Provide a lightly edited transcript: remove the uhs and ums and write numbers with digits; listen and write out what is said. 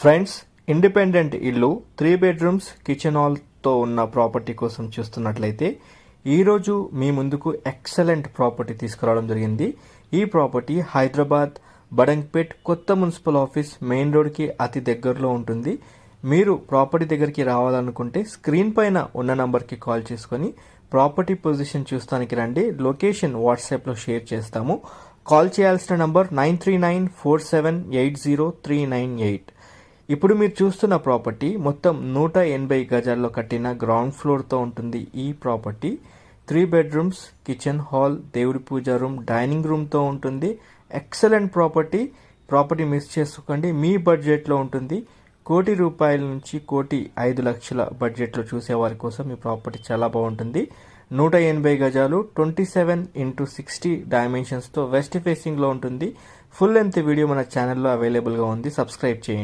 Friends, independent ఇల్లు 3 bedrooms kitchen హాల్తో ఉన్న property కోసం చూస్తున్నట్లయితే ఈరోజు మీ ముందుకు ఎక్సలెంట్ ప్రాపర్టీ తీసుకురావడం జరిగింది. ఈ ప్రాపర్టీ హైదరాబాద్ బడంగ్పేట్ కొత్త మున్సిపల్ ఆఫీస్ మెయిన్ రోడ్కి అతి దగ్గరలో ఉంటుంది. మీరు ప్రాపర్టీ దగ్గరికి రావాలనుకుంటే స్క్రీన్ పైన ఉన్న నంబర్కి కాల్ చేసుకొని ప్రాపర్టీ పొజిషన్ చూస్తానికి రండి. లొకేషన్ వాట్సాప్లో షేర్ చేస్తాము. కాల్ చేయాల్సిన నంబర్ 9394780398. ఇప్పుడు మీరు చూస్తున్న ప్రాపర్టీ మొత్తం 180 గజాల్లో కట్టిన గ్రౌండ్ ఫ్లోర్తో ఉంటుంది. ఈ ప్రాపర్టీ 3 బెడ్రూమ్స్ కిచెన్ హాల్, దేవుడి పూజా రూమ్, డైనింగ్ రూమ్తో ఉంటుంది. ఎక్సలెంట్ ప్రాపర్టీ మిస్ చేసుకోకండి. మీ బడ్జెట్లో ఉంటుంది. ₹1,00,00,000 నుంచి ₹1,05,00,000 బడ్జెట్లో చూసేవారి కోసం ఈ ప్రాపర్టీ చాలా బాగుంటుంది. 180 గజాలు 27x60 డైమెన్షన్స్తో వెస్ట్ ఫేసింగ్లో ఉంటుంది. ఫుల్ లెంత్ వీడియో మన ఛానల్లో అవైలబుల్గా ఉంది. సబ్స్క్రైబ్ చేయండి.